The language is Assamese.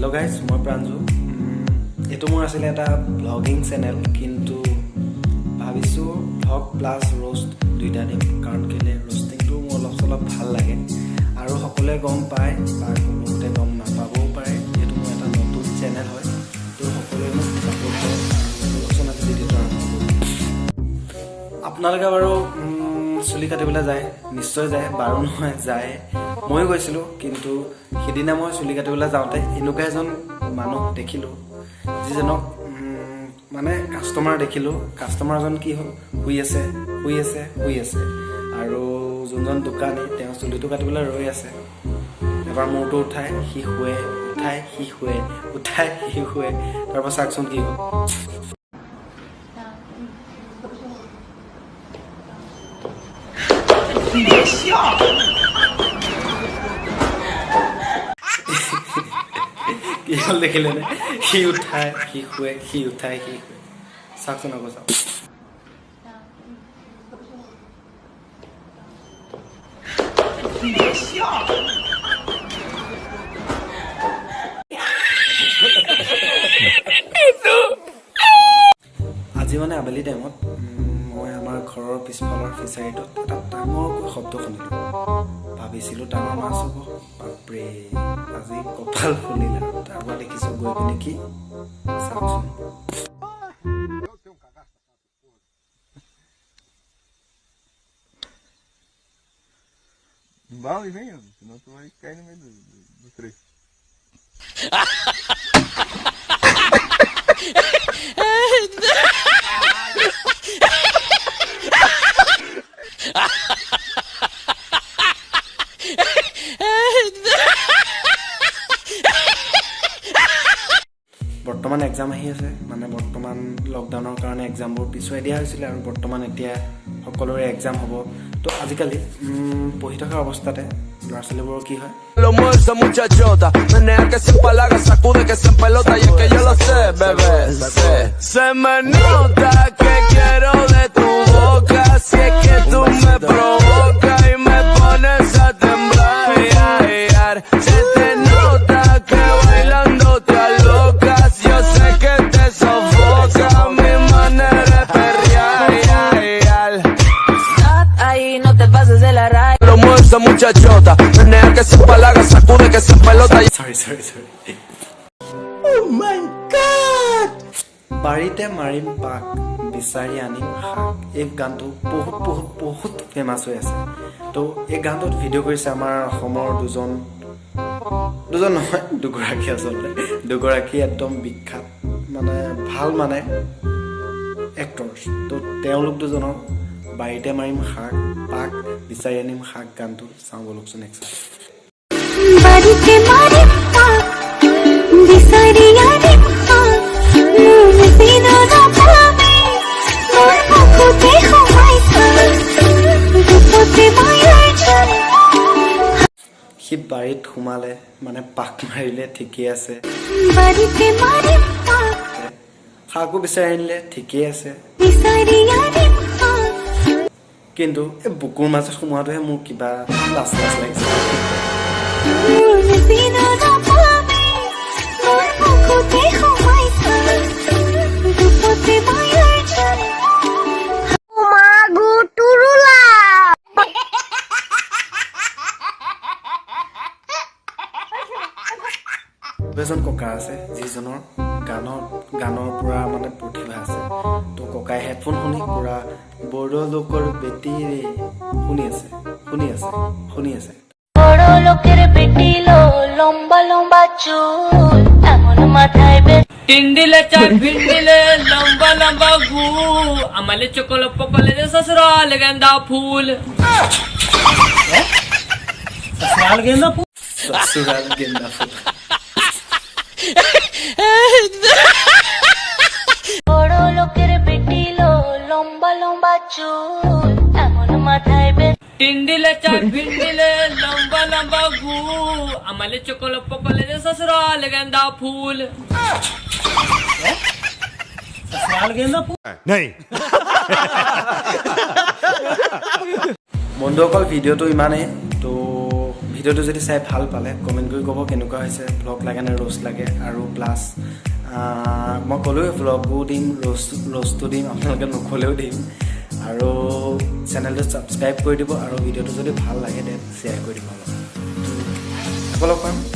হেল্ল' গাইজ, মই প্ৰাঞ্জু। এইটো মোৰ আছিলে এটা ব্লগিং চেনেল, কিন্তু ভাবিছোঁ ব্লগ প্লাছ ৰোষ্ট দুইটা দিম, কাৰণ কেলৈ ৰোষ্টিংটো মোৰ অলপ চলপ ভাল লাগে আৰু সকলোৱে গম পায় বা বহুতে গম নাপাবও পাৰে, যিহেতু মোৰ এটা নতুন চেনেল হয়। তো সকলোৱে মোক ছাপোৰ্ট কৰে আৰু আলোচনা ভিডিঅ'টো আৰম্ভ কৰোঁ। আপোনালোকে বাৰু চুলি কাটিবলৈ যায়, নিশ্চয় যায়, বাৰু নহয় যায়। ময়ো গৈছিলোঁ, কিন্তু সিদিনা মই চুলি কাটিবলৈ যাওঁতে এনেকুৱা এজন মানুহ দেখিলোঁ, যিজনক মানে কাষ্টমাৰ দেখিলোঁ। কাষ্টমাৰজন কি হ'ল, শুই আছে আৰু যোনজন দোকানী তেওঁ চুলিটো কাটিবলৈ ৰৈ আছে। এবাৰ মূৰটো উঠাই সি শুৱে, উঠাই সি শুৱে, উঠাই সি শুৱে। তাৰপৰা চাওকচোন কি হ'ল। কি হ'ল দেখিলেনে? সি উঠাই সি শুৱে, সি উঠাই সি শুৱে। চাওকচোন আকৌ চাওক। আজি মানে আবেলি টাইমত মই আমাৰ ঘৰৰ পিছফালৰ ফিচাৰীটোত এটা ডাঙৰকৈ শব্দ শুনিলোঁ। ভাবিছিলোঁ ডাঙৰ মাছ হ'ব, বাপৰে আজি কপাল ফুলিলে। তাৰপৰা দেখিছোঁ গৈ পিনে কি, চাওকচোন। Vale, venha, senão tu vai cair no meio do trecho. বৰ্তমান এক্সাম আহি আছে, মানে বৰ্তমান লকডাউনৰ কাৰণে এক্সামবোৰ পিছুৱাই দিয়া হৈছিলে আৰু বৰ্তমান এতিয়া সকলোৰে এক্সাম হ'ব। তো আজিকালি পঢ়ি থকা অৱস্থাতে ল'ৰা ছোৱালীবোৰৰ কি হয়, Lo mueve esa muchachota, menea que se empalaga, sacude que se empelota y es que yo lo sé, bebé, sé. Se me nota que quiero de tu boca, si es que tú me provocas y me pones a temblar, se te nota que bailando te alocas, yo sé que te sofoca mi manera de perrear. Stop ahí, no te pases de la raya. Lo mueve esa muchachota, menea que se empalaga, sacude que se empelota y sorry oh my god, বাৰীতে মাৰিম পাক, বিচাৰি আনিম শাক। এই গানটো বহুত ফেমাছ হৈ আছে। তো এই গানটোত ভিডিঅ' কৰিছে আমাৰ অসমৰ দুজন নহয়, দুগৰাকী আচলতে, দুগৰাকী একদম বিখ্যাত মানে এক্টৰ্ছ। তো তেওঁলোক দুজনৰ বাৰীতে মাৰিম শাক পাক, বিচাৰি আনিম শাক গানটো চাওঁ বলকচোন একচাম। বাড়িতে মারিম পাক, বিচারি আনিম শাক, মন চিনো নাপাবি, মোর বুকুতে সোমাই থাক, বুকুতে মায়াৰ জান। সি বাৰীত সোমালে মানে পাক মাৰিলে, ঠিকেই আছে। বাড়িতে মাৰিম পাক, শাকো বিচাৰি আনিলে, ঠিকেই আছে। বিচাৰি আনিম শাক, কিন্তু এই বুকুৰ মাজত সোমোৱাটোহে মোৰ কিবা লাজ লাগিছে। মন চিনো নাপাবি, মোৰ বুকুতে সোমাই থাক, বুকুতে মায়াৰ জান। মা গো টুৰুলা। এজন ককা আছে, যিজনৰ গানৰ পুৰা মানে প্ৰতিভা আছে। তো ককাই হেডফোন শুনি পুৰা বড়ো লোকৰ বেটিৰে শুনি আছে। বড় লোকের বেটি লো, লম্বা লম্বা চুল, এমন মাথায় टिंडिले चार भिंडिले लंबा लंबा गू आम्हाला चोकल पकले दे ससुराल गेंदा फूल ससुराल गेंदा फूल। বড় লোকের বেটি লো, লম্বা লম্বা চুল, এমন মাথায় टिंडिले चार भिंडिले लंबा लंबा गू आम्हाला चोकल पकले दे ससुराल गेंदा फूल Nem! বন্ধুসকল, ভিডিঅ'টো ইমানেই। তো ভিডিঅ'টো যদি চাই ভাল পালে কমেণ্ট কৰি ক'ব কেনেকুৱা হৈছে, ভ্লগ লাগে নে ৰ'ষ্ট লাগে। আৰু প্লাছ মই ক'লোৱে ভ্লগো দিম, ৰ'ষ্টটো দিম, আপোনালোকে নক'লেও দিম। আৰু চেনেলটো ছাবস্ক্ৰাইব কৰি দিব আৰু ভিডিঅ'টো যদি ভাল লাগে দেন শ্বেয়াৰ কৰি দিব। আকৌ লগ পাম।